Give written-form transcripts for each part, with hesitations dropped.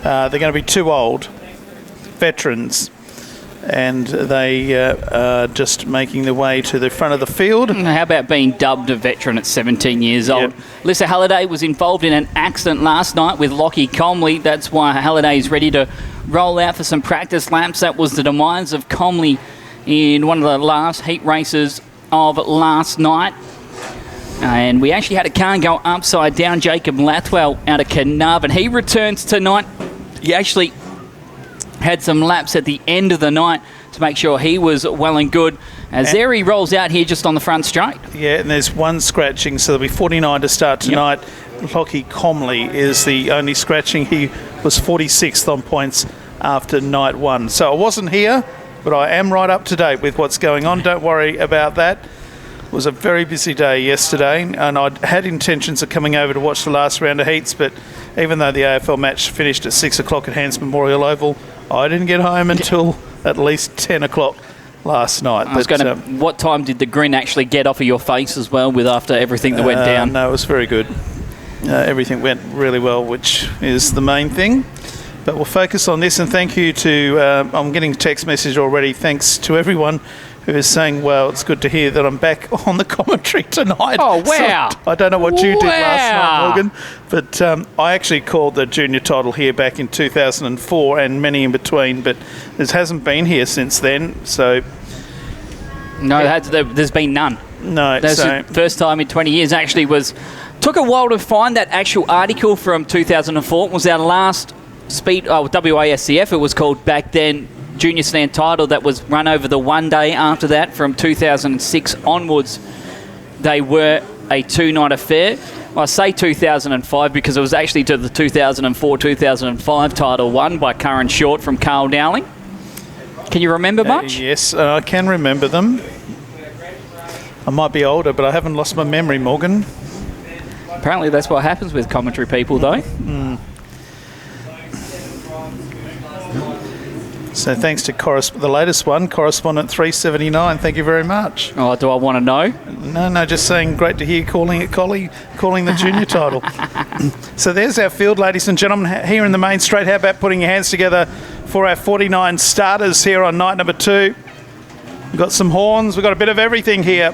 they're going to be too old, veterans, and they are just making their way to the front of the field. How about being dubbed a veteran at 17 years old? Yep. Alyssa Halliday was involved in an accident last night with Lockie Comley. That's why Halliday is ready to roll out for some practice laps. That was the demise of Comley in one of the last heat races of last night. And we actually had a car go upside down. Jacob Lathwell out of Carnarvon. He returns tonight. He actually had some laps at the end of the night to make sure he was well and good. As there he rolls out here just on the front straight. Yeah, and there's one scratching, so there'll be 49 to start tonight. Yep. Lockie Comley is the only scratching. He was 46th on points after night one. So I wasn't here, but I am right up to date with what's going on. Don't worry about that. It was a very busy day yesterday, and I had intentions of coming over to watch the last round of heats, but even though the AFL match finished at 6 o'clock at Hans Memorial Oval, I didn't get home until at least 10 o'clock last night. What time did the grin actually get off of your face as well with after everything that went down? No, it was very good. Everything went really well, which is the main thing. But we'll focus on this, and thank you to, I'm getting a text message already, thanks to everyone who is saying, well, it's good to hear that I'm back on the commentary tonight. Oh, wow. So, I don't know what you did last night, Morgan, but I actually called the junior title here back in 2004 and many in between, but it hasn't been here since then, so... No, there's been none. No. That's the first time in 20 years. Actually took a while to find that actual article from 2004. It was our last WASCF, it was called back then, junior Sedan title that was run over the one day after that. From 2006 onwards, they were a two-night affair. Well, I say 2005 because it was actually to the 2004-2005 title won by Curran Short from Carl Dowling. Can you remember much? Yes, I can remember them. I might be older, but I haven't lost my memory, Morgan. Apparently that's what happens with commentary people, though. So thanks to the latest one, Correspondent 379. Thank you very much. Oh, do I want to know? No, just saying great to hear you calling it Collie, calling the junior title. So there's our field, ladies and gentlemen, here in the main straight. How about putting your hands together for our 49 starters here on night number 2. We've got some horns, we've got a bit of everything here.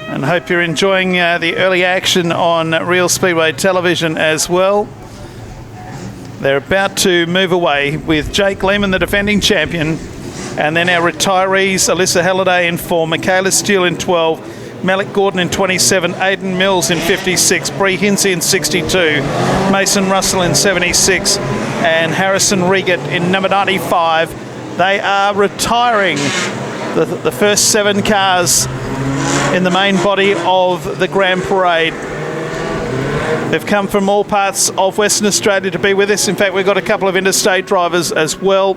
And I hope you're enjoying the early action on Real Speedway television as well. They're about to move away with Jake Lehman, the defending champion, and then our retirees, Alyssa Halliday in 4, Michaela Steele in 12, Malik Gordon in 27, Aidan Mills in 56, Bree Hinsey in 62, Mason Russell in 76, and Harrison Regat in number 95. They are retiring the first 7 cars in the main body of the Grand Parade. They've come from all parts of Western Australia to be with us. In fact, we've got a couple of interstate drivers as well.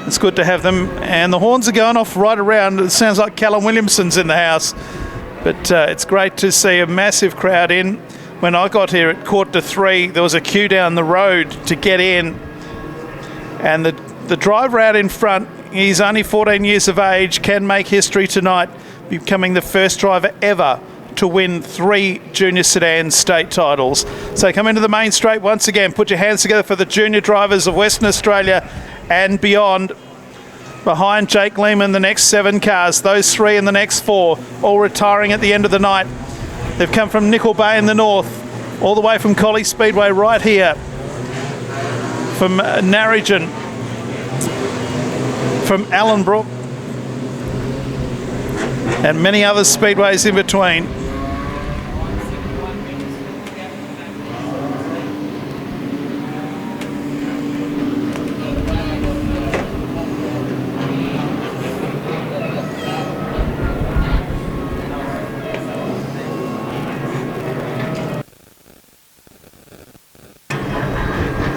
It's good to have them. And the horns are going off right around. It sounds like Callum Williamson's in the house. But it's great to see a massive crowd in. When I got here at 2:45, there was a queue down the road to get in. And the driver out in front, he's only 14 years of age, can make history tonight, becoming the first driver ever to win 3 junior sedan state titles. So come into the main straight once again. Put your hands together for the junior drivers of Western Australia and beyond. Behind Jake Lehman, the next 7 cars, those 3 and the next 4, all retiring at the end of the night. They've come from Nickel Bay in the north, all the way from Collie Speedway right here, from Narrogin, from Allenbrook, and many other speedways in between.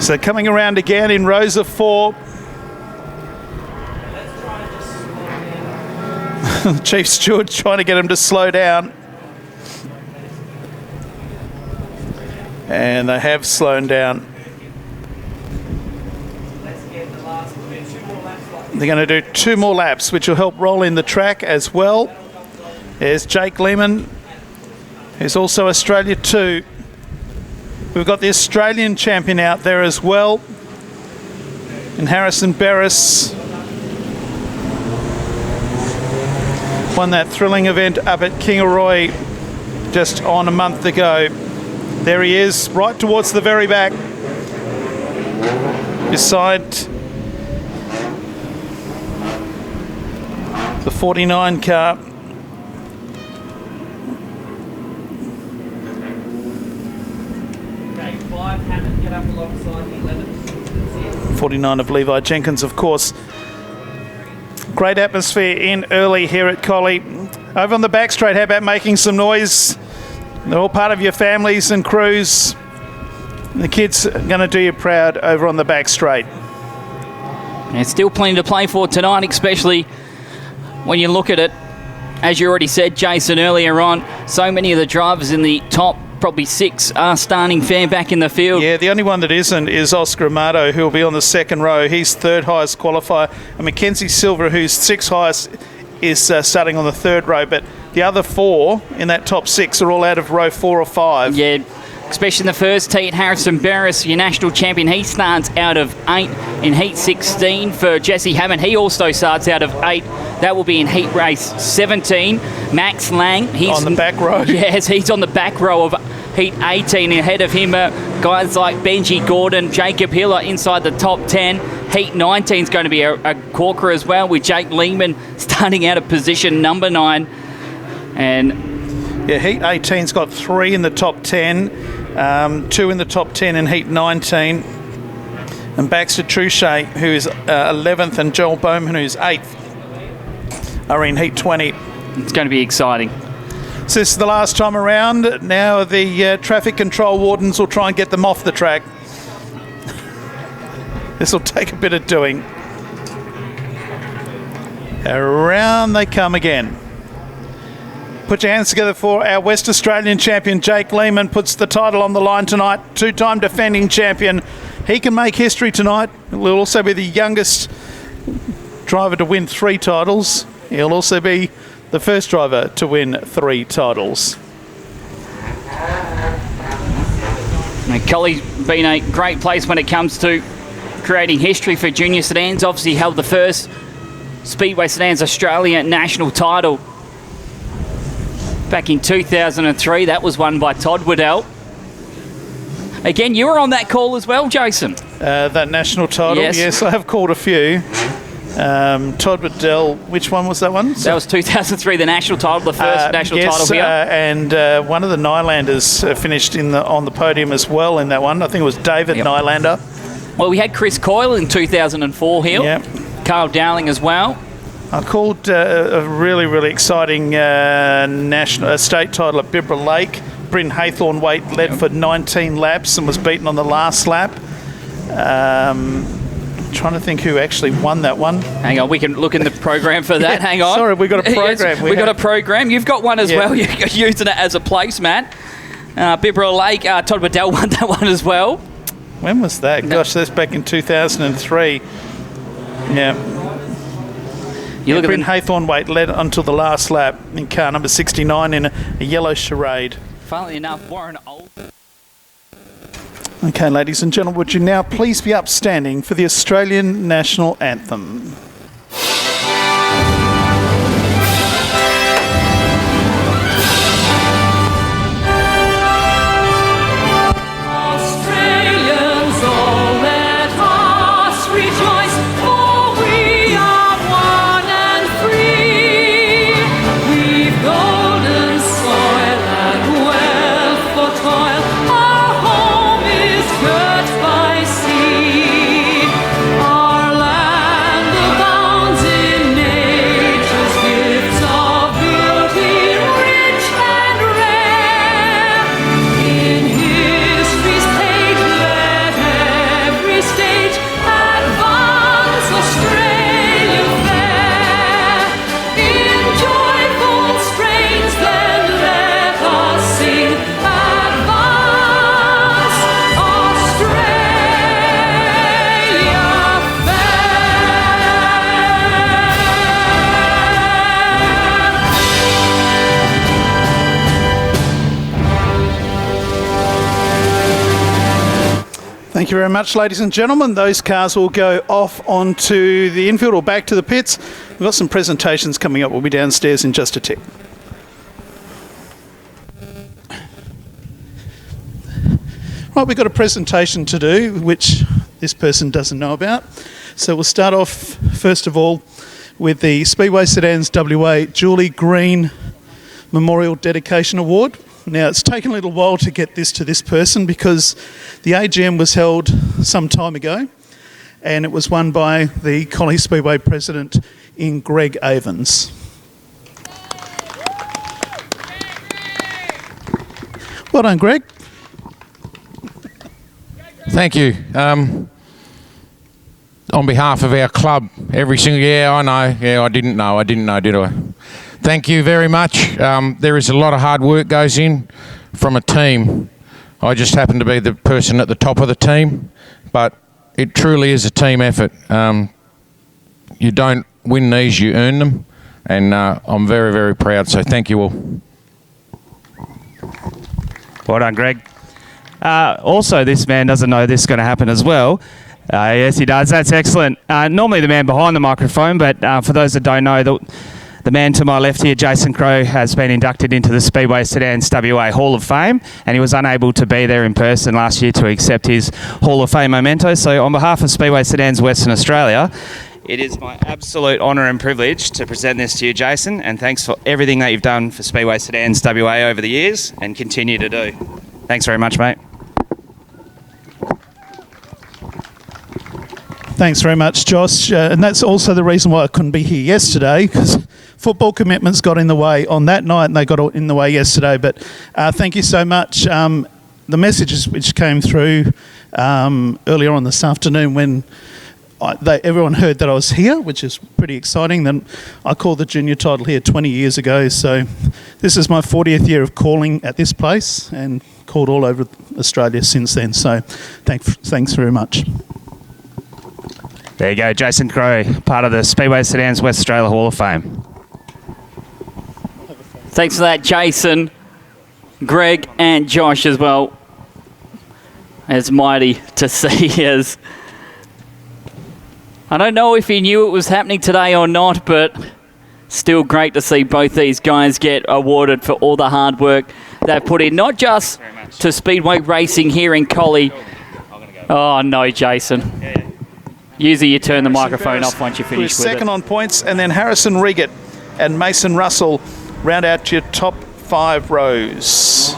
So coming around again in rows of 4. Chief Steward trying to get him to slow down. And they have slowed down. They're going to do 2 more laps, which will help roll in the track as well. There's Jake Lehman, who's also Australia 2. We've got the Australian champion out there as well. And Harrison Barris won that thrilling event up at Kingaroy just on a month ago. There he is, right towards the very back, beside the 49 car. 49 of Levi Jenkins, of course. Great atmosphere in early here at Collie. Over on the back straight, how about making some noise? They're all part of your families and crews. The kids are going to do you proud over on the back straight. There's still plenty to play for tonight, especially when you look at it. As you already said, Jason, earlier on, so many of the drivers in the top probably 6 are starting fair back in the field. Yeah, the only one that isn't is Oscar Amato, who will be on the second row. He's third highest qualifier. And Mackenzie Silver, who's 6th highest, is starting on the third row. But the other 4 in that top 6 are all out of row 4 or 5. Yeah, especially in the first heat. Harrison Barris, your national champion, he starts out of 8 in heat 16. For Jesse Hammond, he also starts out of 8. That will be in heat race 17. Max Lang, he's on the back row. Yes, he's on the back row of heat 18. Ahead of him, guys like Benji Gordon, Jacob Hill are inside the top 10. Heat 19 is going to be a corker as well, with Jake Lehman starting out of position number 9. And yeah, heat 18's got 3 in the top 10, 2 in the top 10 in heat 19. And Baxter Trouchet, who is 11th, and Joel Bowman, who's 8th, are in heat 20. It's going to be exciting. So this is the last time around. Now the traffic control wardens will try and get them off the track. This will take a bit of doing. Around they come again. Put your hands together for our West Australian champion, Jake Lehman, puts the title on the line tonight. 2-time defending champion. He can make history tonight. He'll also be the youngest driver to win 3 titles. He'll also be the first driver to win 3 titles. Collie's been a great place when it comes to creating history for junior sedans. Obviously held the first Speedway Sedans Australia national title back in 2003. That was won by Todd Waddell. Again, you were on that call as well, Jason. That national title? Yes, I have called a few. Todd Waddell, which one was that one? That was 2003, the national title, the first national title here. And one of the Nylanders finished on the podium as well in that one. I think it was David Nylander. Well, we had Chris Coyle in 2004 here. Yep. Carl Dowling as well. I called a really, really exciting national state title at Bibra Lake. Bryn Haythornwaite led for 19 laps and was beaten on the last lap. Trying to think who actually won that one. Hang on, we can look in the program for that. Hang on. Sorry, we got a program. Yes, we got a program. You've got one as well. You're using it as a placemat. Bibra Lake, Todd Waddell won that one as well. When was that? Gosh, that's back in 2003. Yeah. You look Bryn Haythornwaite led until the last lap in car number 69 in a yellow charade. Funnily enough, Warren Old. Okay, ladies and gentlemen, would you now please be upstanding for the Australian National Anthem? Our land of Thank you very much, ladies and gentlemen. Those cars will go off onto the infield or back to the pits. We've got some presentations coming up. We'll be downstairs in just a tick. Right, we've got a presentation to do, which this person doesn't know about. So we'll start off, first of all, with the Speedway Sedans WA Julie Green Memorial Dedication Award. Now, it's taken a little while to get this to this person because the AGM was held some time ago and it was won by the Collie Speedway president in Greg Avens. Well done, Greg. Thank you. On behalf of our club, every single... Yeah, I know. Yeah, I didn't know, did I? Thank you very much. There is a lot of hard work goes in from a team. I just happen to be the person at the top of the team, but it truly is a team effort. You don't win these, you earn them, and I'm very, very proud, so thank you all. Well done, Greg. Also, this man doesn't know this is going to happen as well. Yes, he does. That's excellent. Normally the man behind the microphone, but for those that don't know, the man to my left here, Jason Crowe, has been inducted into the Speedway Sedans WA Hall of Fame, and he was unable to be there in person last year to accept his Hall of Fame memento. So on behalf of Speedway Sedans Western Australia, it is my absolute honour and privilege to present this to you, Jason, and thanks for everything that you've done for Speedway Sedans WA over the years and continue to do. Thanks very much, mate. Thanks very much, Josh. And that's also the reason why I couldn't be here yesterday, because football commitments got in the way on that night and they got in the way yesterday. But thank you so much. The messages which came through earlier on this afternoon when everyone heard that I was here, which is pretty exciting. Then I called the junior title here 20 years ago. So this is my 40th year of calling at this place and called all over Australia since then. So thanks very much. There you go, Jason Crowe, part of the Speedway Sedans West Australia Hall of Fame. Thanks for that, Jason, Greg and Josh as well. It's mighty to see as... I don't know if he knew it was happening today or not, but still great to see both these guys get awarded for all the hard work they've put in, not just to Speedway racing here in Collie. Oh, no, Jason. Usually you turn the microphone off once you finish with it. Second on points, and then Harrison Riggett and Mason Russell round out your top 5 rows.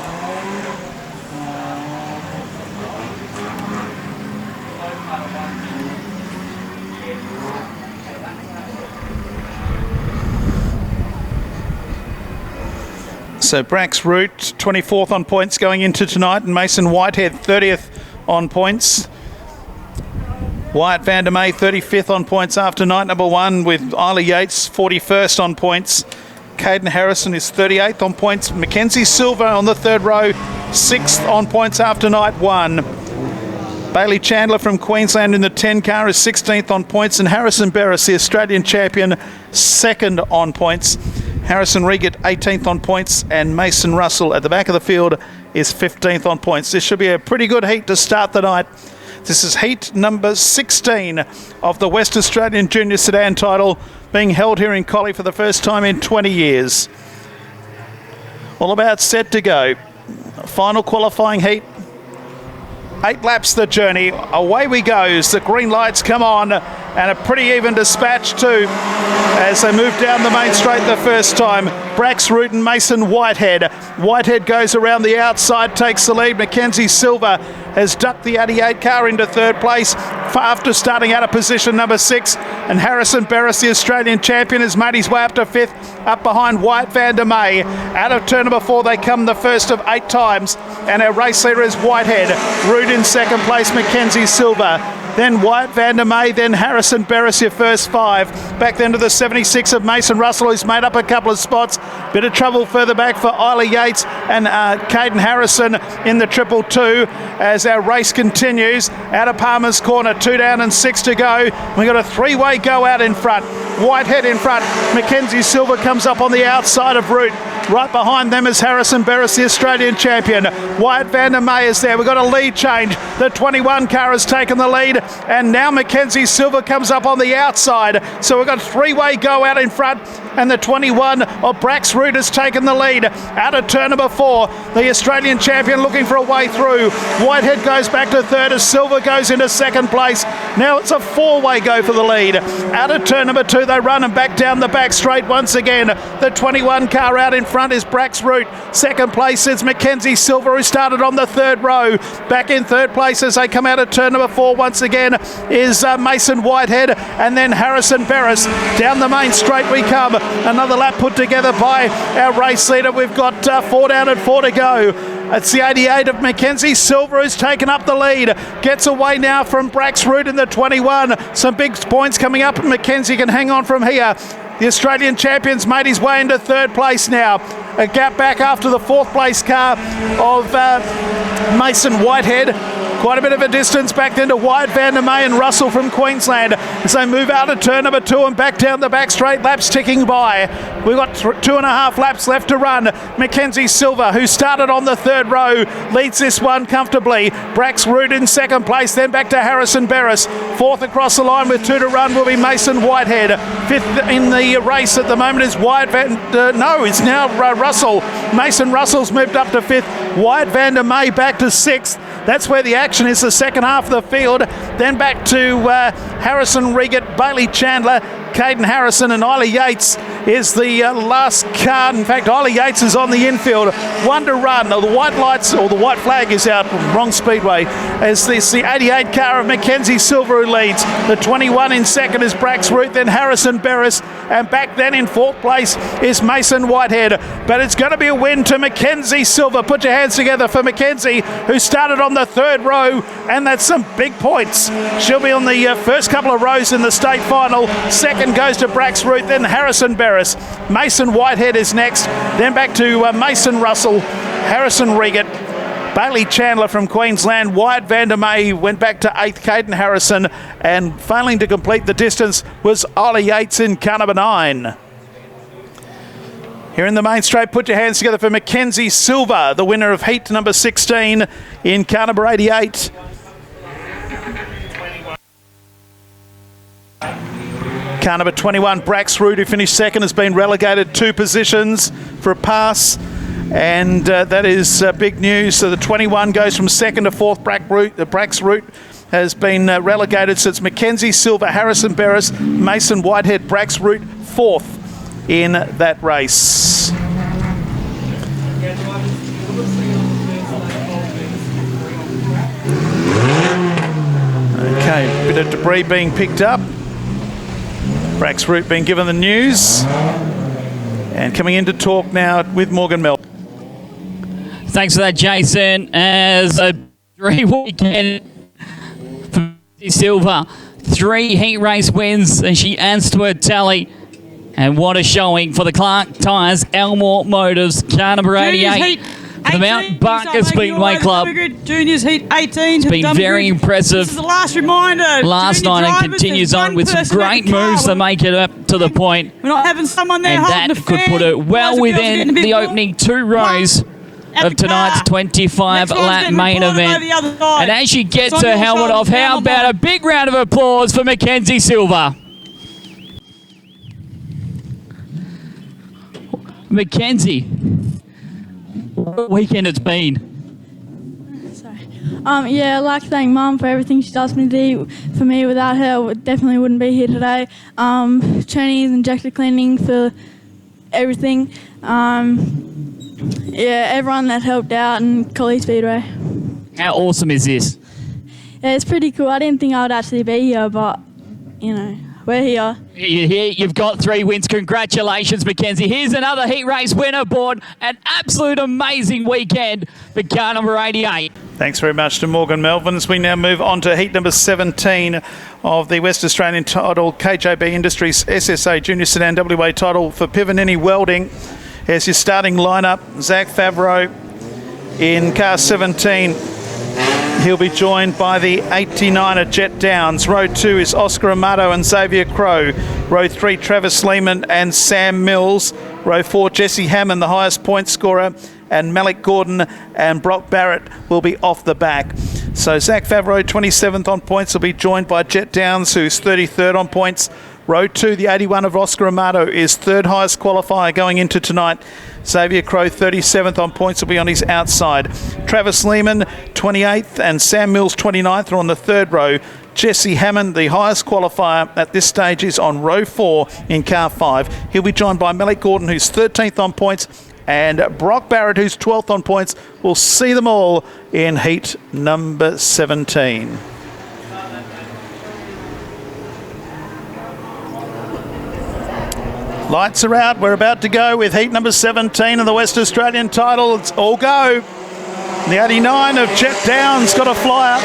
So Brax Root, 24th on points going into tonight, and Mason Whitehead, 30th on points. Wyatt van der May, 35th on points after night number 1, with Isla Yates, 41st on points. Caden Harrison is 38th on points. Mackenzie Silver on the 3rd row, 6th on points after night 1. Bailey Chandler from Queensland in the 10 car is 16th on points, and Harrison Berris, the Australian champion, 2nd on points. Harrison Riggett, 18th on points, and Mason Russell at the back of the field is 15th on points. This should be a pretty good heat to start the night. This is heat number 16 of the West Australian Junior Sedan title being held here in Collie for the first time in 20 years. All about set to go. Final qualifying heat. 8 laps the journey. Away we goes. The green lights come on, and a pretty even dispatch too as they move down the main straight the first time. Brax Root and Mason Whitehead. Whitehead goes around the outside, takes the lead. Mackenzie Silver has ducked the 88 car into 3rd place after starting out of position number 6. And Harrison Berris, the Australian champion, has made his way up to 5th, up behind Wyatt van der May. Out of turn number 4, they come the first of 8 times. And our race leader is Whitehead. Root in 2nd place, Mackenzie Silver. Then Wyatt van der May, then Harrison Berris, your first 5. Back then to the 76 of Mason Russell, who's made up a couple of spots. Bit of trouble further back for Isla Yates and Caden Harrison in the 222 as our race continues. Out of Palmer's corner, 2 down and 6 to go. We've got a 3-way go out in front. Whitehead in front. Mackenzie Silver comes up on the outside of Root. Right behind them is Harrison Berris, the Australian champion. Wyatt van der May is there. We've got a lead change. The 21 car has taken the lead, and now Mackenzie Silver comes up on the outside. So we've got a three-way go out in front, and the 21 of Brax Root has taken the lead. Out of turn number 4, the Australian champion looking for a way through. Whitehead goes back to third as Silver goes into second place. Now it's a four-way go for the lead. Out of turn number 2, they run and back down the back straight once again. The 21 car out in front is Brax Root. Second place is Mackenzie Silver, who started on the third row. Back in third place as they come out of turn number 4 once again is Mason Whitehead, and then Harrison Berris. Down the main straight we come. Another lap put together by our race leader. We've got 4 down and 4 to go. It's the 88 of Mackenzie Silver who's taken up the lead. Gets away now from Brax Root in the 21. Some big points coming up, and Mackenzie can hang on from here. The Australian champion's made his way into third place now. A gap back after the fourth place car of Mason Whitehead. Quite a bit of a distance back then to Wyatt van der May and Russell from Queensland as they move out of turn number 2 and back down the back straight. Laps ticking by. We've got 2.5 laps left to run. Mackenzie Silver, who started on the third row, leads this one comfortably. Brax Root in second place, then back to Harrison Berris. Fourth across the line with 2 to run will be Mason Whitehead. Fifth in the race at the moment is it's now Russell. Mason Russell's moved up to 5th. Wyatt van der May back to 6th. That's where the action is, the second half of the field. Then back to Harrison Regan, Bailey Chandler, Caden Harrison, and Isla Yates is the last car. In fact, Isla Yates is on the infield. 1 to run. The white lights, or the white flag is out, wrong speedway, as this the 88 car of Mackenzie Silver who leads. The 21 in second is Brax Root, then Harrison Berris, and back then in fourth place is Mason Whitehead. But it's going to be a win to Mackenzie Silver. Put your hands together for Mackenzie, who started on the third row, and that's some big points. She'll be on the first couple of rows in the state final. Second goes to Brax Root, then Harrison Berris. Mason Whitehead is next, then back to Mason Russell, Harrison Regan, Bailey Chandler from Queensland. Wyatt van der May went back to 8th, Caden Harrison, and failing to complete the distance was Isla Yates in car number 9. Here in the main straight, put your hands together for Mackenzie Silver, the winner of heat number 16 in car number 88. Car number 21, Brax Root, who finished second, has been relegated 2 positions for a pass, and that is big news. So the 21 goes from second to 4th. Brax Root has been relegated, so it's Mackenzie Silver, Harrison Berris, Mason Whitehead, Brax Root 4th in that race. Okay, bit of debris being picked up. Brax Root being given the news, and coming in to talk now with Morgan Melvin. Thanks for that, Jason. As a 3 weekend for Silver, 3 heat race wins, and she adds to her tally. And what a showing for the Clark Tyres Elmore Motors, car number 88. The Mount Barker Speedway Club. Juniors Heat 18. It's been very impressive. This is the last reminder. Last night, and continues on with some great moves to make it up to the point. We're not having someone there and holding that the could fan. put it well within the opening 2 rows of tonight's 25-lap main event. And as she gets her helmet off, how about a big round of applause for Mackenzie Silver? Mackenzie, what a weekend it's been. Yeah, I'd like to thank Mum for everything she does for me. Without her, I definitely wouldn't be here today. Training and injector cleaning for everything. Yeah, everyone that helped out, and Collie Speedway. How awesome is this? Yeah, it's pretty cool. I didn't think I would actually be here, but, you know, we're here. You've got 3 wins. Congratulations, Mackenzie. Here's another heat race winner aboard. An absolute amazing weekend for car number 88. Thanks very much to Morgan Melvin. As we now move on to heat number 17 of the West Australian title, KJB Industries SSA Junior Sedan WA title for Pivanini Welding. Here's your starting lineup. Zach Favreau in car 17. He'll be joined by the 89er Jet Downs. Row 2 is Oscar Amato and Xavier Crow. Row 3, Travis Lehman and Sam Mills. Row 4, Jesse Hammond, the highest point scorer, and Malik Gordon and Brock Barrett will be off the back. So Zach Favreau, 27th on points, will be joined by Jet Downs, who's 33rd on points. Row 2, the 81 of Oscar Amato, is third highest qualifier going into tonight. Xavier Crow, 37th on points, will be on his outside. Travis Lehman, 28th, and Sam Mills, 29th, are on the third row. Jesse Hammond, the highest qualifier at this stage, is on row 4 in car 5. He'll be joined by Malik Gordon, who's 13th on points, and Brock Barrett, who's 12th on points. We'll see them all in heat number 17. Lights are out. We're about to go with heat number 17 of the West Australian title. It's all go. The 89 of Jet Downs got a flyer.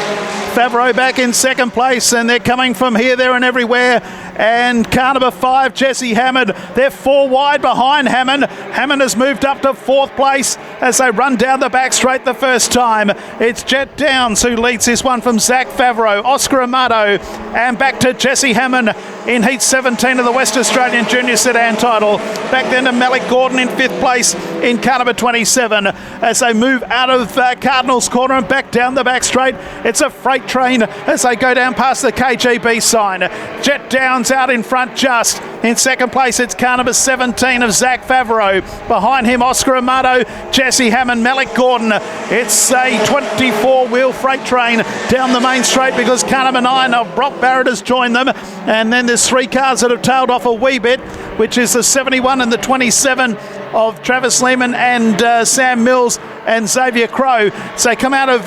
Favreau back in second place, and they're coming from here, there and everywhere. And car number 5, Jesse Hammond. They're 4 wide behind Hammond. Hammond has moved up to 4th place as they run down the back straight the first time. It's Jet Downs who leads this one from Zach Favreau, Oscar Amato, and back to Jesse Hammond in heat 17 of the West Australian Junior Sedan title. Back then to Malik Gordon in 5th place in car number 27 as they move out of Cardinals Corner and back down the back straight. It's a freight train as they go down past the KJB sign. Jet Downs out in front just. In second place, it's car number 17 of Zach Favreau. Behind him, Oscar Amato, Jesse Hammond, Malik Gordon. It's a 24-wheel freight train down the main straight because car number 9 of Brock Barrett has joined them. And then there's 3 cars that have tailed off a wee bit, which is the 71 and the 27 of Travis Lehman and Sam Mills and Xavier Crow. So come out of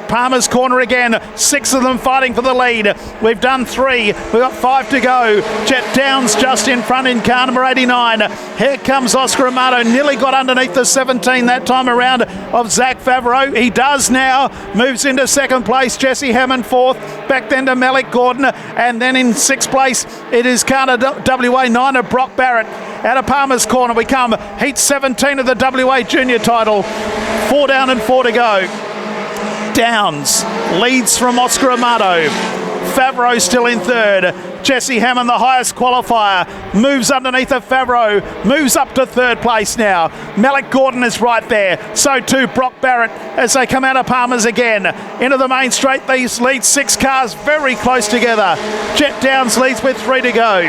Palmer's Corner again. 6 of them fighting for the lead. We've done 3. We've got 5 to go. Jet Downs just in front in car number 89. Here comes Oscar Amato. Nearly got underneath the 17 that time around of Zach Favreau. He does now. Moves into second place. Jesse Hammond 4th. Back then to Malik Gordon. And then in 6th place, it is car WA 9 of Brock Barrett. Out of Palmer's Corner we come. Heat 17 of the WA Junior title. 4 down and 4 to go. Downs leads from Oscar Amato. Favreau still in 3rd. Jesse Hammond, the highest qualifier, moves underneath of Favreau, moves up to 3rd place now. Malik Gordon is right there. So too Brock Barrett as they come out of Palmer's again. Into the main straight, these lead 6 cars very close together. Jet Downs leads with 3 to go.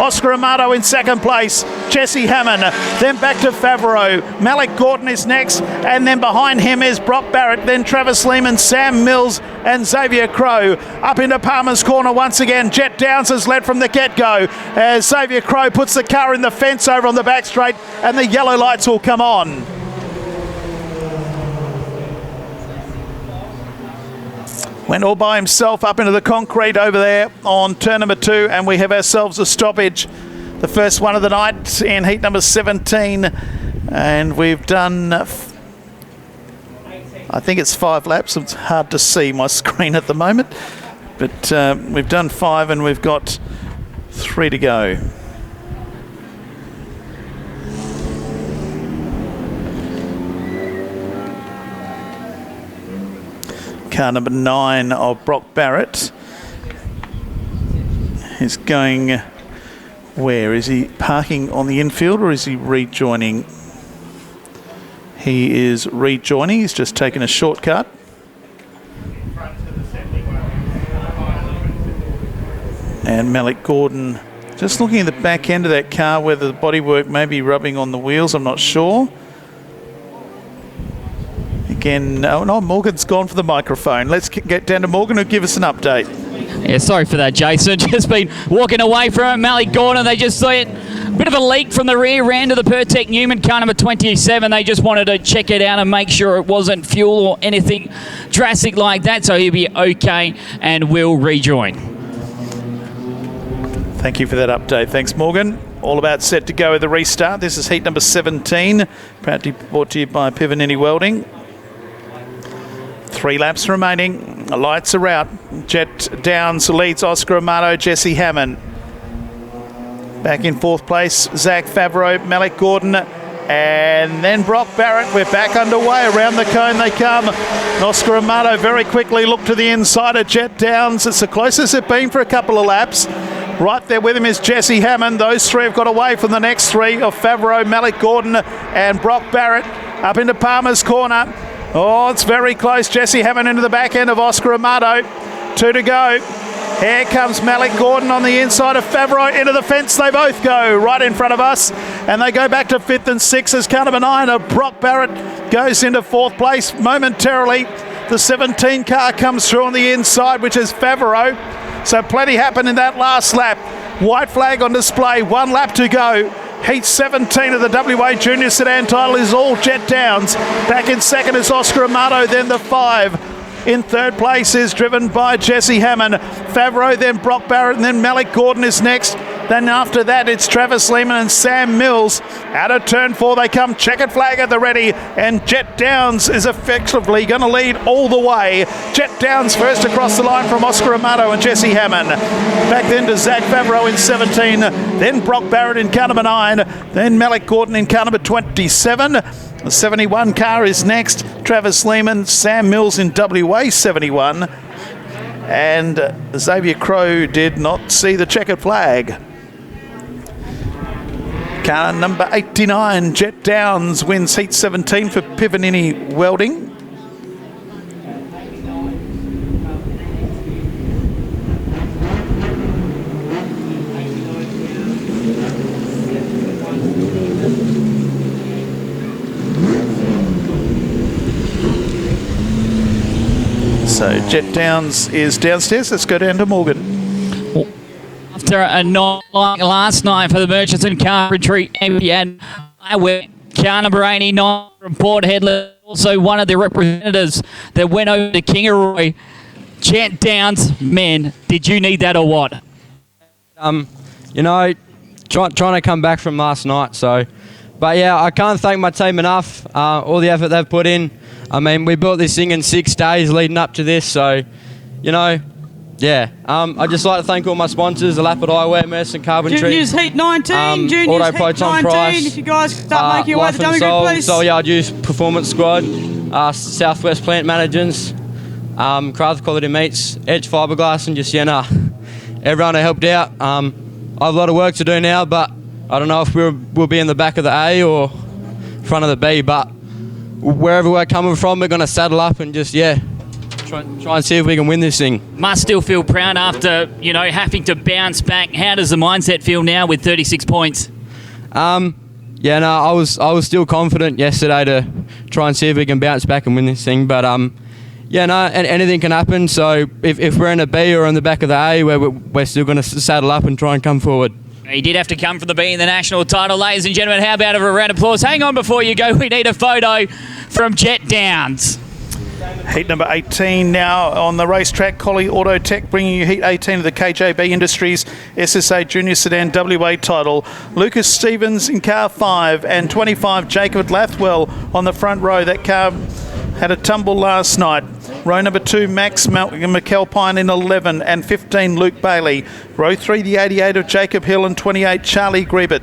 Oscar Amato in second place. Jesse Hammond, then back to Favreau. Malik Gordon is next, and then behind him is Brock Barrett, then Travis Lehman, Sam Mills, and Xavier Crow. Up into Palmer's Corner once again. Jet Downs has led from the get-go as Xavier Crow puts the car in the fence over on the back straight, and the yellow lights will come on. Went all by himself up into the concrete over there on turn number 2, and we have ourselves a stoppage. The first one of the night in heat number 17, and we've done I think it's 5 laps. It's hard to see my screen at the moment, but we've done 5 and we've got 3 to go. Car number 9 of Brock Barrett is going, where? Is he parking on the infield or is he rejoining? He is rejoining. He's just taken a shortcut. And Malik Gordon just looking at the back end of that car, whether the bodywork may be rubbing on the wheels, I'm not sure. Again, no, Morgan's gone for the microphone. Let's get down to Morgan who'll give us an update. Yeah, sorry for that, Jason. Just been walking away from it. Malik Gordon, they just saw it. Bit of a leak from the rear end of the Pertec Newman car number 27. They just wanted to check it out and make sure it wasn't fuel or anything drastic like that. So he'll be okay and will rejoin. Thank you for that update. Thanks, Morgan. All about set to go with the restart. This is heat number 17, proudly brought to you by Pivanini Welding. 3 laps remaining. The lights are out. Jet Downs leads Oscar Amato, Jesse Hammond. Back in 4th place, Zach Favreau, Malik Gordon, And then Brock Barrett, we're back underway. Around the cone they come. Oscar Amato very quickly look to the inside of Jet Downs. It's the closest it's been for a couple of laps. Right there with him is Jesse Hammond. Those three have got away from the next three of Favreau, Malik Gordon and Brock Barrett up into Palmer's corner. Oh, it's very close. Jesse Hammond into the back end of Oscar Amato. 2 to go. Here comes Malik Gordon on the inside of Favreau. Into the fence they both go, right in front of us. And they go back to 5th and 6th as car number 9 of Brock Barrett goes into 4th place momentarily. The 17 car comes through on the inside, which is Favreau. So plenty happened in that last lap. White flag on display, 1 lap to go. Heat 17 of the WA Junior Sedan title is all Jet Downs. Back in second is Oscar Amato, then the 5. In third place is driven by Jesse Hammond. Favreau, then Brock Barrett, and then Malik Gordon is next. Then after that, it's Travis Lehman and Sam Mills. Out of turn 4 they come, checkered flag at the ready, and Jet Downs is effectively going to lead all the way. Jet Downs first across the line from Oscar Amato and Jesse Hammond. Back then to Zach Favreau in 17, then Brock Barrett in car number 9, then Malik Gordon in car number 27. The 71 car is next. Travis Lehman, Sam Mills in WA 71. And Xavier Crow did not see the checkered flag. Car number 89, Jet Downs, wins Heat 17 for Pivanini Welding. So Jet Downs is downstairs. Let's go down to Morgan. After a night like last night for the Merchants and Carpentry Olympiad, I went car number 89 from Port Hedland, also one of the representatives that went over to Kingaroy. Jet Downs, man, did you need that or what? You know, trying to come back from last night. So, but yeah, I can't thank my team enough. All the effort they've put in. I mean, we built this thing in 6 days leading up to this. So, you know, yeah. I'd just like to thank all my sponsors, the Lapid Eyewear, Merson Carpentry. Juniors Heat 19, Juniors Auto Heat Proton 19. Price, If you guys start making your way to the dummy grid, please. Soul Yard Use Performance Squad, Southwest Plant Managers, Craft Quality Meats, Edge Fiberglass, and just, everyone who helped out. I have a lot of work to do now, but I don't know if we'll be in the back of the A or front of the B, but wherever we're coming from, we're going to saddle up and just, try and see if we can win this thing. Must still feel proud after, having to bounce back. How does the mindset feel now with 36 points? I was still confident yesterday to try and see if we can bounce back and win this thing. But, anything can happen. So if we're in a B or in the back of the A, we're still going to saddle up and try and come forward. He did have to come for the B in the national title, ladies and gentlemen. How about a round of applause? Hang on before you go. We need a photo from Jet Downs. Heat number 18 now on the racetrack. Collie Auto Tech bringing you Heat 18 of the KJB Industries SSA Junior Sedan WA title. Lucas Stevens in car 5 and 25 Jacob Lathwell on the front row. That car had a tumble last night. Row number 2, Max McAlpine in 11 and 15, Luke Bailey. Row 3, the 88 of Jacob Hill and 28, Charlie Griebert.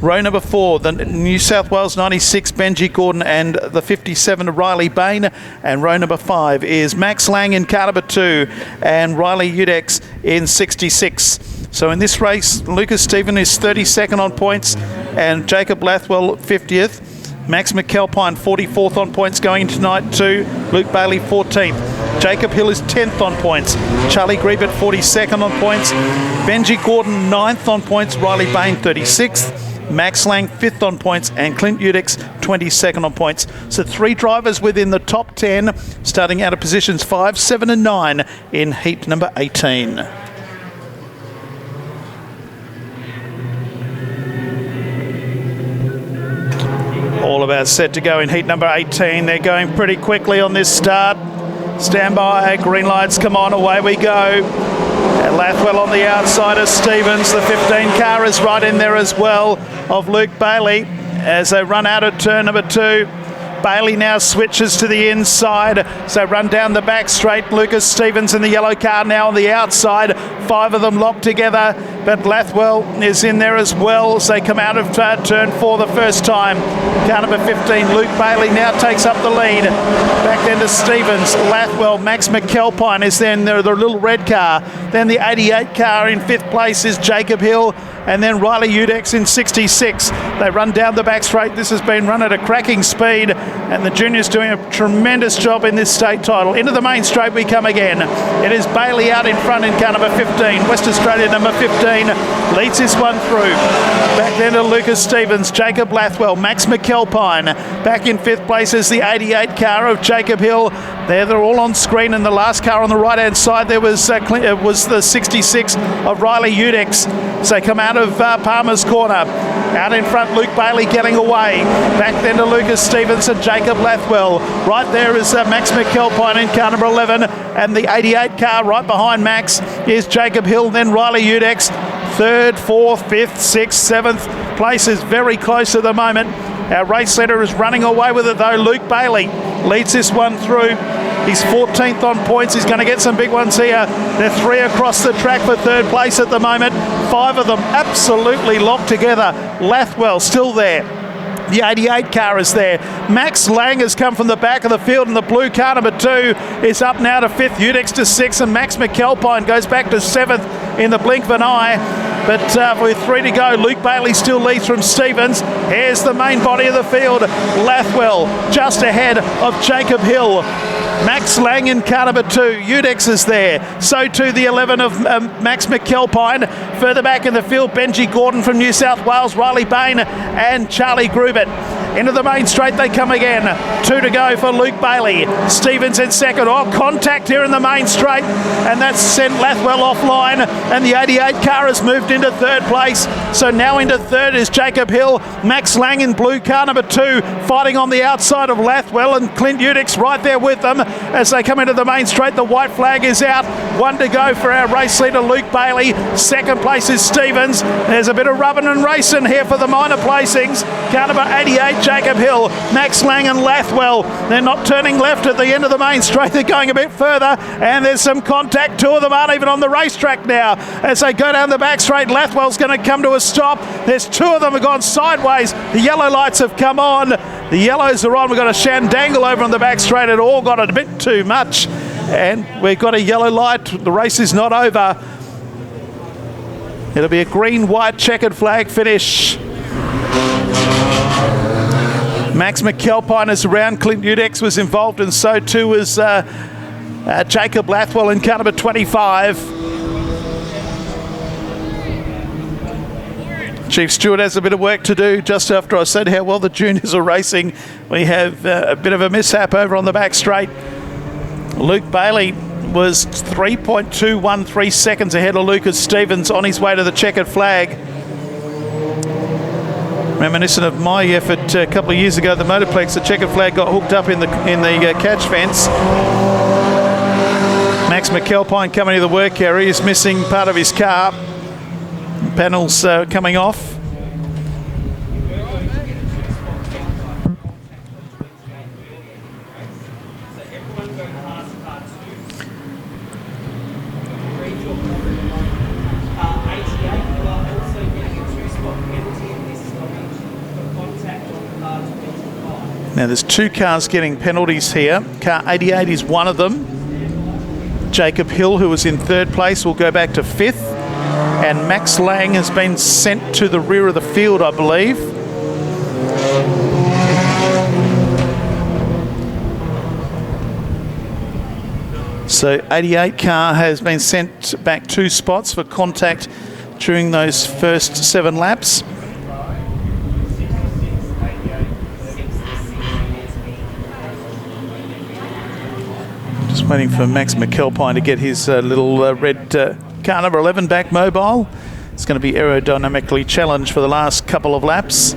Row number 4, the New South Wales 96, Benji Gordon and the 57 of Riley Bain. And row number 5 is Max Lang in car number 2 and Riley Udex in 66. So in this race, Lucas Stephen is 32nd on points and Jacob Lathwell 50th. Max McAlpine 44th on points going into night 2. Luke Bailey 14th. Jacob Hill is 10th on points. Charlie Griebert 42nd on points. Benji Gordon 9th on points. Riley Bain 36th. Max Lang 5th on points and Clint Udex 22nd on points. So 3 drivers within the top 10 starting out of positions 5, 7 and 9 in heat number 18. All about set to go in heat number 18. They're going pretty quickly on this start. Stand by, green lights come on, away we go. And Lathwell on the outside of Stevens. The 15 car is right in there as well of Luke Bailey as they run out of turn number 2. Bailey now switches to the inside. So run down the back straight. Lucas Stevens in the yellow car now on the outside. 5 of them locked together, but Lathwell is in there as well. So they come out of turn 4 the first time. Car number 15, Luke Bailey, now takes up the lead. Back then to Stevens, Lathwell, Max McAlpine is then the little red car. Then the 88 car in 5th place is Jacob Hill. And then Riley Udex in 66. They run down the back straight. This has been run at a cracking speed, and the juniors doing a tremendous job in this state title. Into the main straight we come again. It is Bailey out in front in car number 15. West Australia number 15 leads this one through. Back then to Lucas Stevens, Jacob Lathwell, Max McAlpine. Back in 5th place is the 88 car of Jacob Hill. They're all on screen, and the last car on the right-hand side there was the 66 of Riley Udex. So come out of Palmer's corner. Out in front, Luke Bailey getting away. Back then to Lucas Stevens and Jacob Lathwell. Right there is Max McAlpine in car number 11, and the 88 car right behind Max is Jacob Hill, then Riley Udex. 3rd, 4th, 5th, 6th, 7th place is very close at the moment. Our race leader is running away with it though. Luke Bailey leads this one through. He's 14th on points. He's going to get some big ones here. They're 3 across the track for 3rd place at the moment. 5 of them absolutely locked together. Lathwell still there. The 88 car is there. Max Lang has come from the back of the field, and the blue car number 2 is up now to 5th. Udex to 6th, and Max McAlpine goes back to 7th in the blink of an eye. But with 3 to go, Luke Bailey still leads from Stevens. Here's the main body of the field. Lathwell just ahead of Jacob Hill. Max Lang in car number 2. Udex is there. So too the 11 of Max McAlpine. Further back in the field, Benji Gordon from New South Wales, Riley Bain and Charlie Grubert. Into the main straight they come again. 2 to go for Luke Bailey. Stevens in second. Oh, contact here in the main straight, and that's sent Lathwell offline, and the 88 car has moved into 3rd place. So now into 3rd is Jacob Hill. Max Lang in blue car number 2 fighting on the outside of Lathwell, and Clint Udex right there with them as they come into the main straight. The white flag is out. 1 to go for our race leader Luke Bailey. 2nd place is Stevens. There's a bit of rubbing and racing here for the minor placings. Car number 88 Jacob Hill, Max Lang and Lathwell. They're not turning left at the end of the main straight. They're going a bit further, and there's some contact. 2 of them aren't even on the racetrack now. As they go down the back straight, Lathwell's going to come to a stop. There's 2 of them have gone sideways. The yellow lights have come on. The yellows are on. We've got a shandangle over on the back straight. It all got a bit too much, and we've got a yellow light. The race is not over. It'll be a green, white, checkered flag finish. Max McAlpine is around. Clint Udex was involved, and so too was Jacob Lathwell in car number 25. Chief Stewart has a bit of work to do. Just after I said how well the juniors are racing, we have a bit of a mishap over on the back straight. Luke Bailey was 3.213 seconds ahead of Lucas Stevens on his way to the checkered flag. Reminiscent of my effort a couple of years ago at the Motorplex, the checkered flag got hooked up in the catch fence. Max McAlpine coming to the work area. He's missing part of his car. Panels coming off. Now there's 2 cars getting penalties here. Car 88 is one of them. Jacob Hill, who was in 3rd place, will go back to 5th. And Max Lang has been sent to the rear of the field, I believe. So 88 car has been sent back 2 spots for contact during those first 7 laps. Just waiting for Max McAlpine to get his little red car number 11 back mobile. It's going to be aerodynamically challenged for the last couple of laps.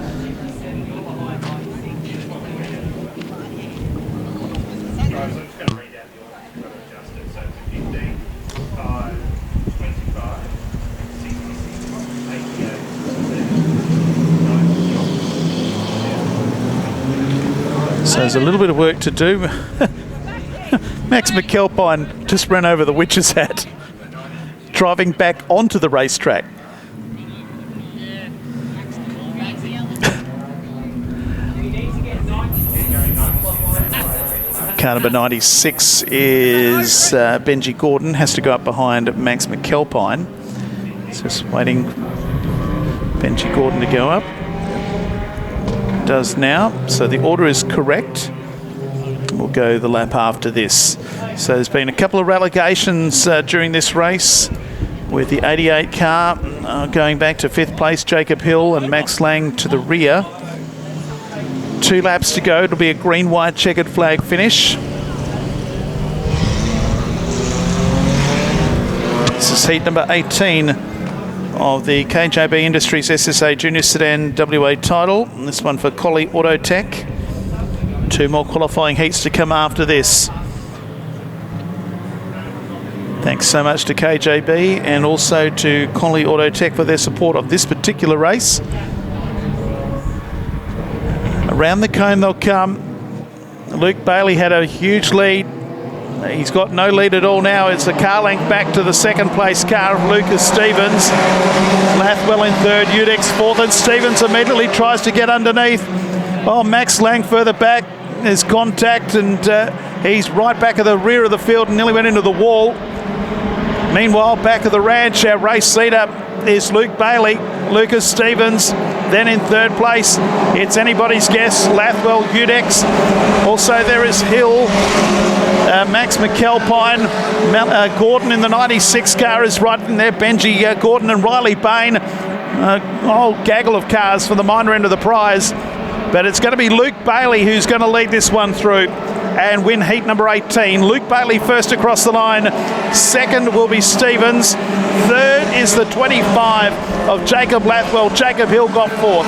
So there's a little bit of work to do. Max McAlpine just ran over the witch's hat, driving back onto the racetrack. Car number 96 is Benji Gordon, has to go up behind Max McAlpine. Just waiting Benji Gordon to go up. Does now, so the order is correct. We'll go the lap after this. So there's been a couple of relegations during this race, with the 88 car going back to 5th place, Jacob Hill and Max Lang to the rear. 2 laps to go. It'll be a green, white, checkered flag finish. This is heat number 18 of the KJB Industries SSA Junior Sedan WA title. And this one for Collie Auto Tech. 2 more qualifying heats to come after this. Thanks so much to KJB and also to Collie Auto Tech for their support of this particular race. Around the cone they'll come. Luke Bailey had a huge lead. He's got no lead at all now. It's a car length back to the 2nd place car of Lucas Stevens. Lathwell in 3rd, Udex 4th, and Stevens immediately tries to get underneath. Oh, Max Lang further back. There's contact, and he's right back at the rear of the field and nearly went into the wall. Meanwhile, back of the ranch, our race leader is Luke Bailey. Lucas Stevens then in 3rd place. It's anybody's guess. Lathwell, Udex. Also there is Hill, Max McAlpine, Gordon in the 96 car is right in there. Benji Gordon and Riley Bain. A whole gaggle of cars for the minor end of the prize. But it's going to be Luke Bailey who's going to lead this one through and win heat number 18. Luke Bailey first across the line. 2nd will be Stevens. 3rd is the 25 of Jacob Lathwell. Jacob Hill got 4th.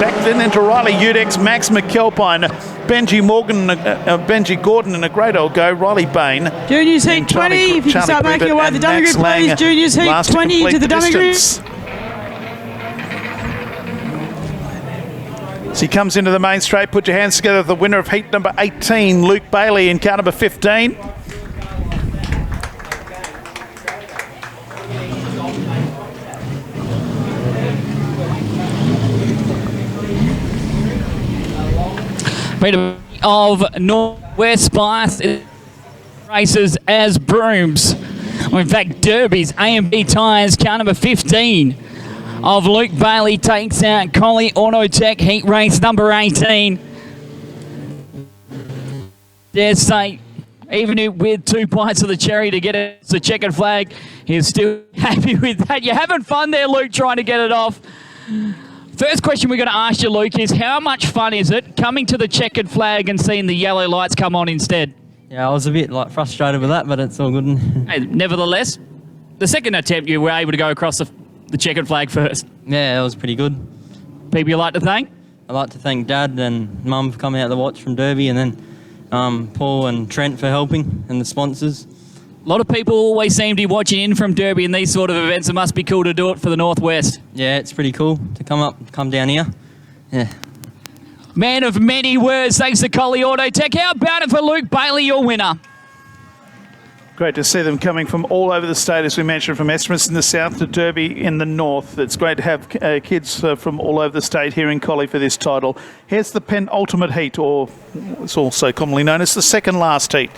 Back then into Riley Udex, Max McAlpine, Benji Gordon in a great old go. Riley Bain. Juniors heat 20. If you can start making your way to the dummy group, please. Juniors heat 20 to the dummy group. As he comes into the main straight, put your hands together. The winner of heat number 18, Luke Bailey, in car number 15. Of Northwest Bias races as brooms. Or in fact, Derbies, A&B tyres, car number 15 of Luke Bailey takes out Collie Auto Tech heat race number 18. Dare say, even with 2 bites of the cherry to get it, the checkered flag, he's still happy with that. You're having fun there, Luke, trying to get it off. First question we're going to ask you, Luke, is how much fun is it coming to the checkered flag and seeing the yellow lights come on instead? Yeah, I was a bit frustrated with that, but it's all good. Hey, nevertheless, the second attempt you were able to go across the checkered flag first. Yeah, it was pretty good. People you like to thank? I'd like to thank Dad and Mum for coming out to watch from Derby, and then Paul and Trent for helping, and the sponsors. A lot of people always seem to be watching in from Derby and these sort of events. It must be cool to do it for the Northwest. Yeah, it's pretty cool to come down here. Yeah. Man of many words, thanks to Collie Auto Tech. How about it for Luke Bailey, your winner? Great to see them coming from all over the state, as we mentioned, from Estimus in the south to Derby in the north. It's great to have kids from all over the state here in Collie for this title. Here's the penultimate heat, or it's also commonly known as the second last heat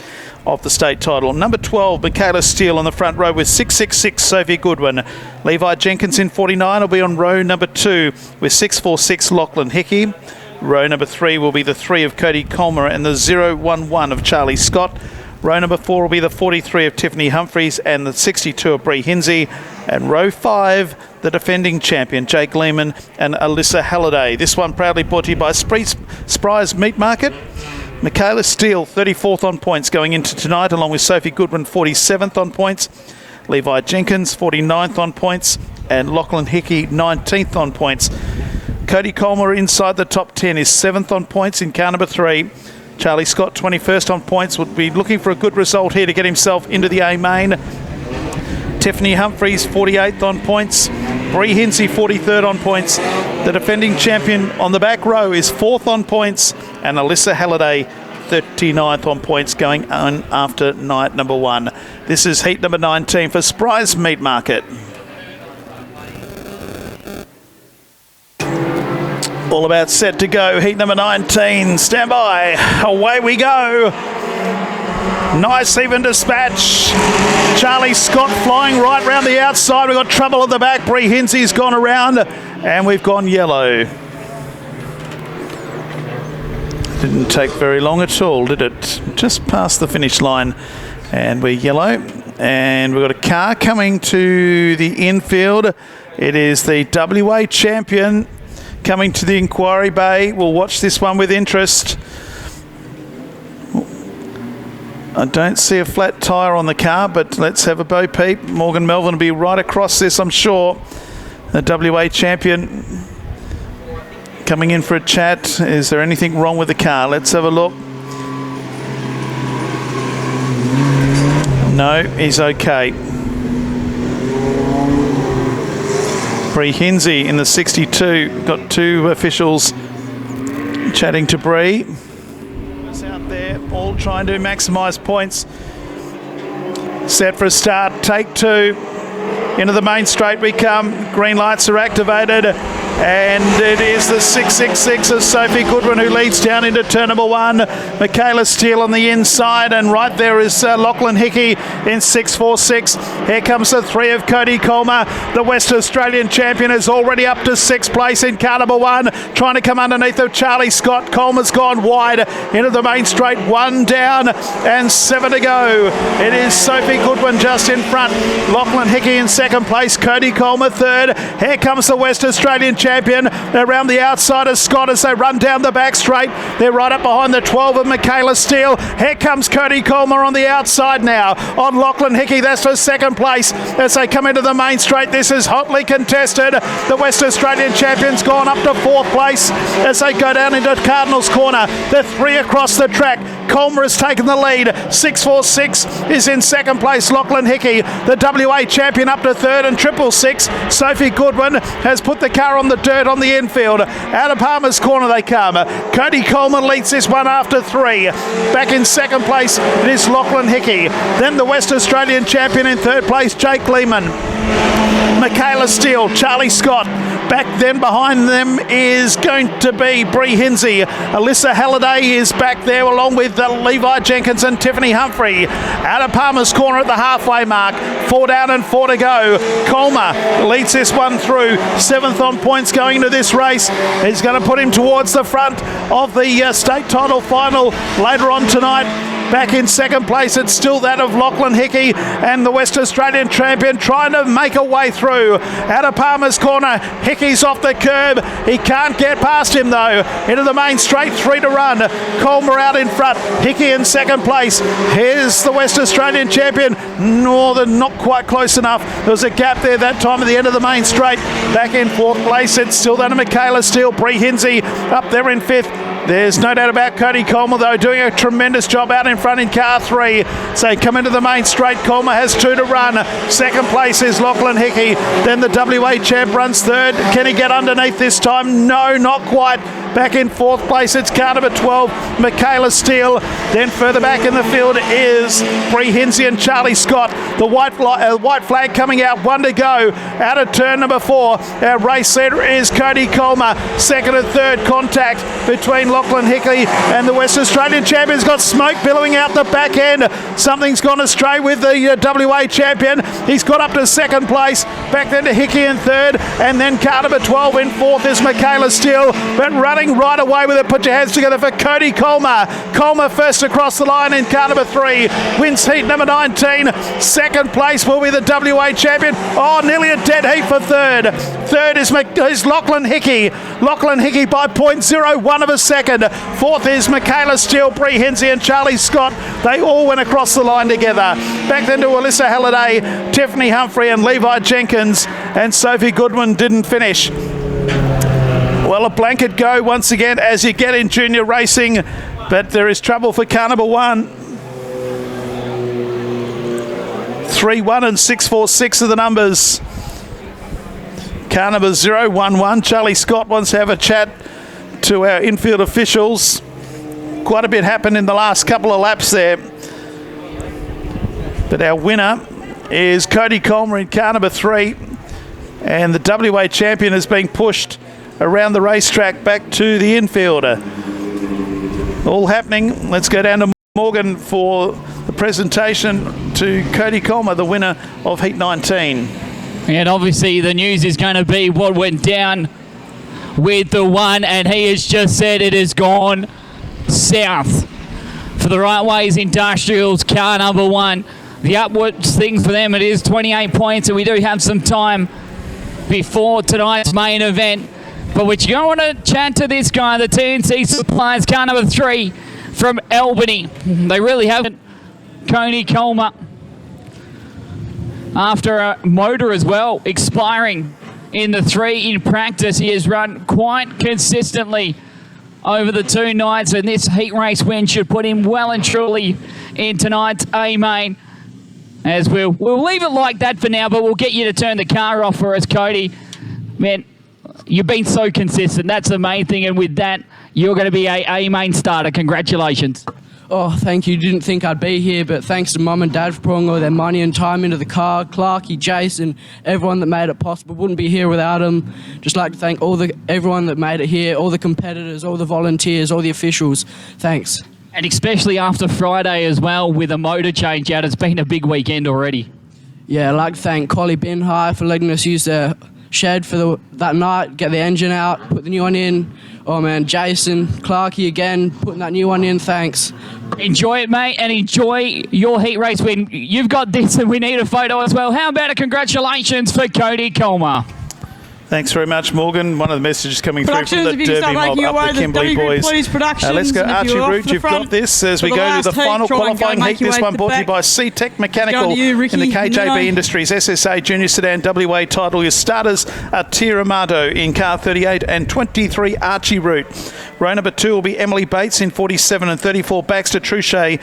of the state title. Number 12, Michaela Steele on the front row with 666, Sophie Goodwin. Levi Jenkins in 49 will be on row number 2 with 646, Lachlan Hickey. Row number 3 will be the 3 of Cody Colmer and the 011 of Charlie Scott. Row number 4 will be the 43 of Tiffany Humphreys and the 62 of Bree Hinsey. And row 5, the defending champion, Jake Lehman and Alyssa Halliday. This one proudly brought to you by Spry's Meat Market. Michaela Steele, 34th on points going into tonight, along with Sophie Goodwin, 47th on points. Levi Jenkins, 49th on points. And Lachlan Hickey, 19th on points. Cody Colmer inside the top 10 is 7th on points in car number 3. Charlie Scott, 21st on points, would be looking for a good result here to get himself into the A main. Tiffany Humphreys 48th on points. Bree Hinsey 43rd on points. The defending champion on the back row is 4th on points, and Alyssa Halliday 39th on points going on after night number 1. This is heat number 19 for Spry's Meat Market. All about set to go. Heat number 19. Stand by. Away we go. Nice even dispatch. Charlie Scott flying right round the outside. We've got trouble at the back. Bree Hinsey's gone around, and we've gone yellow. Didn't take very long at all, did it? Just past the finish line, and we're yellow. And we've got a car coming to the infield. It is the WA champion coming to the inquiry bay. We'll watch this one with interest. I don't see a flat tyre on the car, but let's have a bo peep. Morgan Melvin will be right across this, I'm sure. The WA champion coming in for a chat. Is there anything wrong with the car? Let's have a look. No, he's okay. Bree Hinsey in the 62. Got 2 officials chatting to Bree. Out there, all trying to maximise points. Set for a start. Take 2. Into the main straight we come. Green lights are activated. And it is the 666 of Sophie Goodwin who leads down into turn number 1. Michaela Steele on the inside, and right there is Lachlan Hickey in 646. Here comes the 3 of Cody Colmer. The West Australian champion is already up to 6th place in car number 1, trying to come underneath of Charlie Scott. Colmer's gone wide into the main straight. 1 down and 7 to go. It is Sophie Goodwin just in front. Lachlan Hickey in 2nd place. Cody Colmer 3rd. Here comes the West Australian champion around the outside of Scott as they run down the back straight. They're right up behind the 12 of Michaela Steele. Here comes Cody Colmer on the outside now on Lachlan Hickey. That's for 2nd place as they come into the main straight. This is hotly contested. The West Australian champion's gone up to 4th place as they go down into Cardinals Corner. The 3 across the track. Colmer has taken the lead. 646 is in 2nd place. Lachlan Hickey, the WA champion, up to 3rd, and 666. Sophie Goodwin has put the car on the dirt on the infield. Out of Palmer's Corner they come. Cody Coleman leads this one after 3. Back in 2nd place, it is Lachlan Hickey. Then the West Australian champion in 3rd place, Jake Lehman. Michaela Steele, Charlie Scott. Back then behind them is going to be Bree Hinsey. Alyssa Halliday is back there along with Levi Jenkins and Tiffany Humphrey. Out of Palmer's Corner at the halfway mark. 4 down and 4 to go. Colmer leads this one through. 7th on points going into this race. He's going to put him towards the front of the state title final later on tonight. Back in 2nd place, it's still that of Lachlan Hickey and the West Australian champion trying to make a way through. Out of Palmer's Corner, Hickey's off the curb. He can't get past him though. Into the main straight, 3 to run. Colmer out in front. Hickey in 2nd place. Here's the West Australian champion. Northern not quite close enough. There was a gap there that time at the end of the main straight. Back in 4th place, it's still that of Michaela Steele. Bree Hinsey up there in 5th. There's no doubt about Cody Colmer, though, doing a tremendous job out in front in car 3. So come into the main straight. Colmer has 2 to run. 2nd place is Lachlan Hickey. Then the WA champ runs 3rd. Can he get underneath this time? No, not quite. Back in 4th place, it's car number 12, Michaela Steele. Then further back in the field is Bree Hinsey and Charlie Scott. The white flag coming out, 1 to go. Out of turn number 4, our race leader is Cody Colmer. 2nd and 3rd contact between Lachlan Hickey and the West Australian champion's got smoke billowing out the back end. Something's gone astray with the WA champion. He's got up to 2nd place. Back then to Hickey in 3rd, and then car number 12 in 4th is Michaela Steele. But running right away with it. Put your hands together for Cody Colmer. Colmer first across the line in car number 3. Wins heat number 19. 2nd place will be the WA champion. Oh, nearly a dead heat for 3rd. 3rd is Lachlan Hickey. Lachlan Hickey by 0.01 of a second. 4th is Michaela Steele, Bree Hinsey and Charlie Scott. They all went across the line together. Back then to Alyssa Halliday, Tiffany Humphrey and Levi Jenkins, and Sophie Goodwin didn't finish. Well, a blanket go once again as you get in junior racing, but there is trouble for car number 1. 3-1 and 6-4-6 are the numbers. Car number 0-1-1. Charlie Scott wants to have a chat to our infield officials. Quite a bit happened in the last couple of laps there. But our winner is Cody Colmer in car number 3. And the WA champion is being pushed around the racetrack back to the infielder. All happening. Let's go down to Morgan for the presentation to Cody Colmer, the winner of Heat 19. And obviously the news is going to be what went down with the one, and he has just said it has gone south for the Right Ways Industrials car number 1. The upwards thing for them, it is 28 points, and we do have some time before tonight's main event. But we're going to want to chat to this guy, the TNC Supplies car number 3 from Albany. They really haven't. Cody Colmer, after a motor as well expiring in the 3 in practice, he has run quite consistently over the 2 nights, and this heat race win should put him well and truly in tonight's A-main. As we'll leave it like that for now, but we'll get you to turn the car off for us, Cody. Man, you've been so consistent. That's the main thing, and with that, you're going to be a A-main starter. Congratulations. Oh, thank you. Didn't think I'd be here, but thanks to Mum and Dad for pouring all their money and time into the car. Clarky, Jason, everyone that made it possible. Wouldn't be here without them. Just like to thank everyone that made it here, all the competitors, all the volunteers, all the officials. Thanks. And especially after Friday as well, with a motor change out, it's been a big weekend already. Yeah, I'd like to thank Collie Bin High for letting us use their shed for that night, get the engine out, put the new one in. Oh man, Jason, Clarky again, putting that new one in, thanks. Enjoy it, mate, and enjoy your heat race win. You've got this, and we need a photo as well. How about a congratulations for Cody Colmer? Thanks very much, Morgan. One of the messages coming through from the If you can Derby start mob making your up way the to Kimberley W boys. Productions, Let's go, and if Archie you're off Root. the You've front got this as we for the go to last the final heat, try and qualifying go heat. make your This way one to the brought to you back. by C-Tech Mechanical Go to you, Ricky. in the KJB No. Industries SSA Junior Sedan WA title. Your starters are Tia Amato in car 38 and 23 Archie Root. Row number 2 will be Emily Bates in 47 and 34 Baxter Truchet.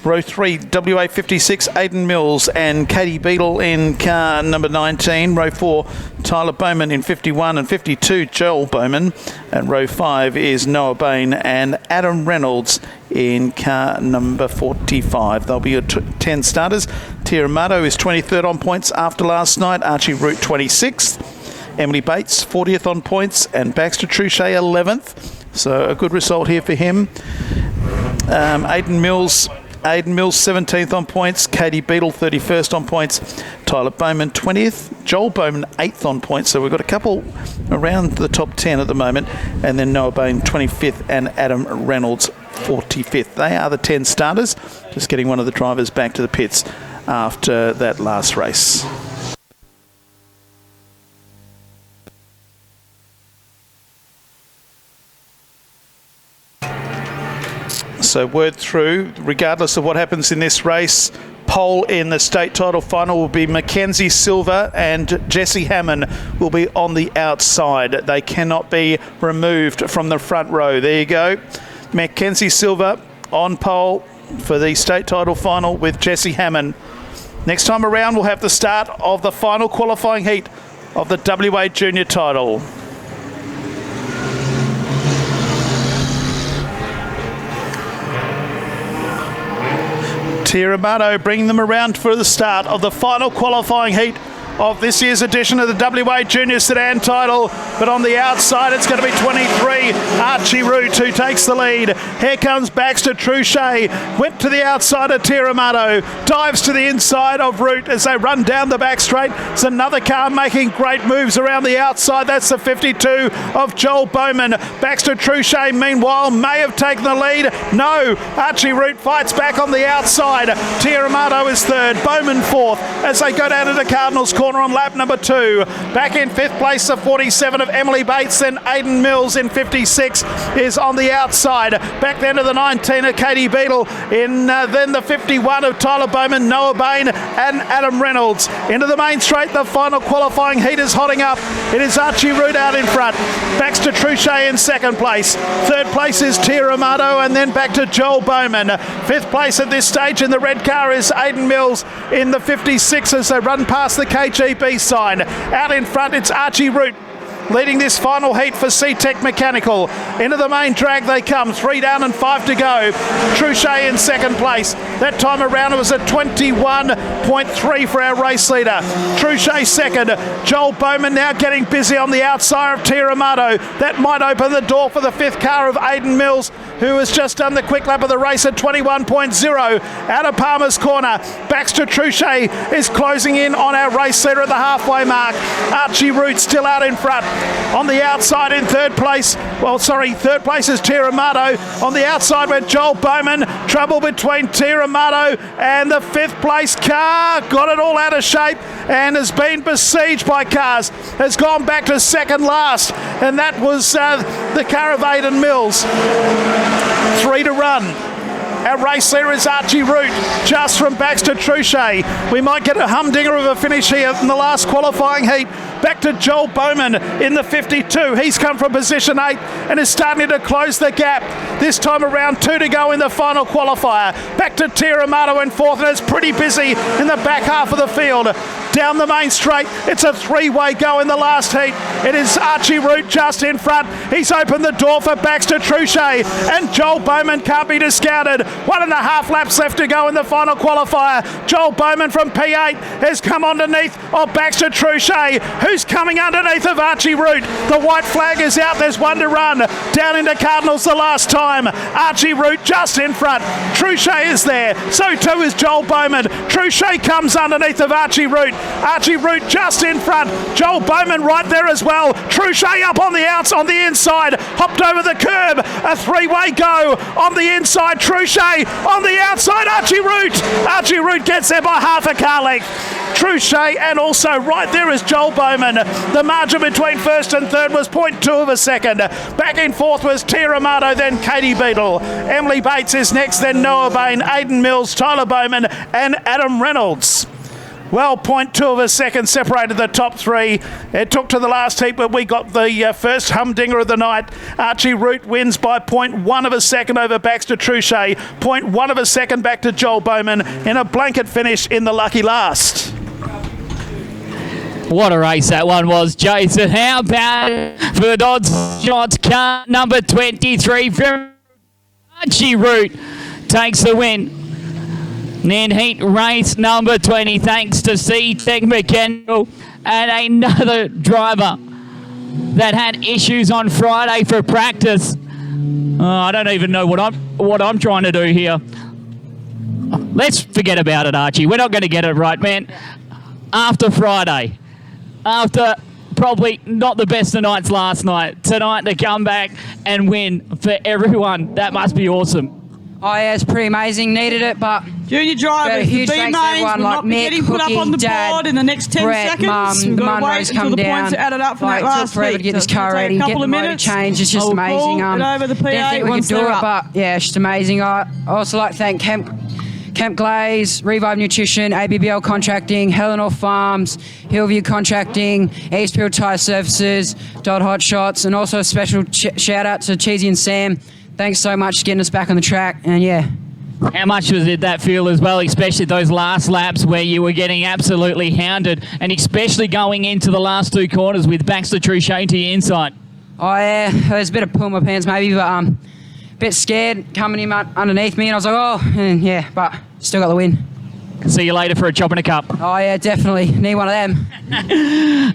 Row 3 WA 56 Aidan Mills and Katie Beadle in car number 19. Row 4 Tyler Bowman in 51 and 52 Joel Bowman. And row 5 is Noah Bain and Adam Reynolds in car number 45. There'll be your 10 starters. Tia Amato is 23rd on points after last night. Archie Root 26th. Emily Bates 40th on points and Baxter Truchet 11th. So a good result here for him. Aidan Mills 17th on points. Katie Beadle 31st on points. Tyler Bowman 20th. Joel Bowman 8th on points. So we've got a couple around the top 10 at the moment. And then Noah Bain 25th and Adam Reynolds 45th. They are the 10 starters. Just getting one of the drivers back to the pits after that last race. So word through, regardless of what happens in this race, pole in the state title final will be Mackenzie Silver and Jessie Hammond will be on the outside. They cannot be removed from the front row. There you go. Mackenzie Silver on pole for the state title final with Jessie Hammond. Next time around, we'll have the start of the final qualifying heat of the WA Junior title. Tia Amato bringing them around for the start of the final qualifying heat of this year's edition of the WA Junior Sedan title. But on the outside, it's going to be 23 Archie Root who takes the lead. Here comes Baxter Truchet. Went to the outside of Tia Amato. Dives to the inside of Root as they run down the back straight. It's another car making great moves around the outside. That's the 52 of Joel Bowman. Baxter Truchet, meanwhile, may have taken the lead. No, Archie Root fights back on the outside. Tia Amato is third. Bowman fourth as they go down to the Cardinals Court. corner on lap number 2. Back in 5th place, the 47 of Emily Bates, then Aidan Mills in 56 is on the outside. Back then to the 19 of Katie Beadle, in then the 51 of Tyler Bowman, Noah Bain and Adam Reynolds. Into the main straight, the final qualifying heat is hotting up. It is Archie Root out in front. Baxter Trouchet in 2nd place. 3rd place is Tia Amato, and then back to Joel Bowman. 5th place at this stage in the red car is Aidan Mills in the 56 as they run past the KJB sign. Out in front, it's Archie Root leading this final heat for C-Tech Mechanical. Into the main drag they come, 3 down and 5 to go. Trouchet in 2nd place. That time around it was a 21.3 for our race leader. Trouchet 2nd. Joel Bowman now getting busy on the outside of Tia Amato. That might open the door for the 5th car of Aidan Mills, who has just done the quick lap of the race at 21.0. Out of Palmer's corner, Baxter Trouchet is closing in on our race leader at the halfway mark. Archie Root still out in front. On the outside in 3rd place, 3rd place is Tia Amato. On the outside went Joel Bowman. Trouble between Tia Amato and the 5th place car. Got it all out of shape and has been besieged by cars. Has gone back to 2nd last, and that was the car of Aidan Mills. 3 to run. Our race leader is Archie Root, just from Baxter Trouchet. We might get a humdinger of a finish here in the last qualifying heat. Back to Joel Bowman in the 52. He's come from position 8 and is starting to close the gap. This time around, 2 to go in the final qualifier. Back to Tia Amato in 4th, and it's pretty busy in the back half of the field. Down the main straight, it's a 3-way go in the last heat. It is Archie Root just in front. He's opened the door for Baxter Trouchet, and Joel Bowman can't be discounted. 1.5 laps left to go in the final qualifier. Joel Bowman from P8 has come underneath of Baxter Trouchet, who's coming underneath of Archie Root. The white flag is out. There's 1 to run. Down into Cardinals the last time. Archie Root just in front. Trouchet is there. So too is Joel Bowman. Trouchet comes underneath of Archie Root. Archie Root just in front. Joel Bowman right there as well. Trouchet up on the outs, on the inside. Hopped over the curb. A 3-way go on the inside. Trouchet on the outside. Archie Root. Archie Root gets there by half a car length. Trouchet, and also right there is Joel Bowman. The margin between 1st and 3rd was 0.2 of a second. Back in 4th was Tia Amato, then Katie Beadle. Emily Bates is next, then Noah Bain, Aidan Mills, Tyler Bowman and Adam Reynolds. Well, 0.2 of a second separated the top 3. It took to the last heat, but we got the first humdinger of the night. Archie Root wins by 0.1 of a second over Baxter Trouchet. 0.1 of a second back to Joel Bowman in a blanket finish in the lucky last. What a race that one was, Jason. How about for the Dodds Shots car number 23? Archie Root takes the win. And then heat race number 20, thanks to C-Tech Mechanical and another driver that had issues on Friday for practice. I don't even know what I'm trying to do here. Let's forget about it, Archie. We're not going to get it right, man. After Friday, after probably not the best of nights last night, tonight to come back and win for everyone, that must be awesome. Oh yeah, it's pretty amazing. Needed it, but junior drivers, the B mains will not be getting put up on the board in the next 10 seconds. We've got to wait until the points are added up from that last heat. Forever to get this car ready, get the motor changed. It's just amazing. Over the PA didn't think we could do it, but yeah, it's just amazing. I also like to thank Camp Glaze, Revive Nutrition, ABBL Contracting, Helenor Farms, Hillview Contracting, Eastfield Tyre Services, Dot Hot Shots, and also a special shout out to Cheesy and Sam. Thanks so much for getting us back on the track, and yeah. How much did that feel as well, especially those last laps where you were getting absolutely hounded, and especially going into the last 2 corners with Baxter Trouchet to your inside? Oh yeah, there's a bit of pull in my pants maybe, but a bit scared coming in underneath me, and I was like, oh, and yeah, but still got the win. See you later for a chop and a cup. Oh yeah, definitely. Need one of them.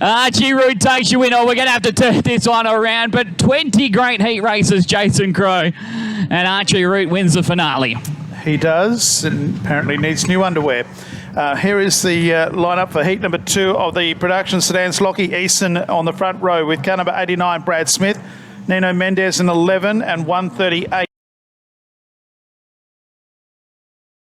Archie Root takes you win. Oh, we're going to have to turn this one around, but 20 great heat races, Jason Crow. And Archie Root wins the finale. He does, and apparently needs new underwear. Here is the lineup for heat number 2 of the production sedans. Lockie Easton on the front row with car number 89, Brad Smith. Nino Mendez in 11 and 138.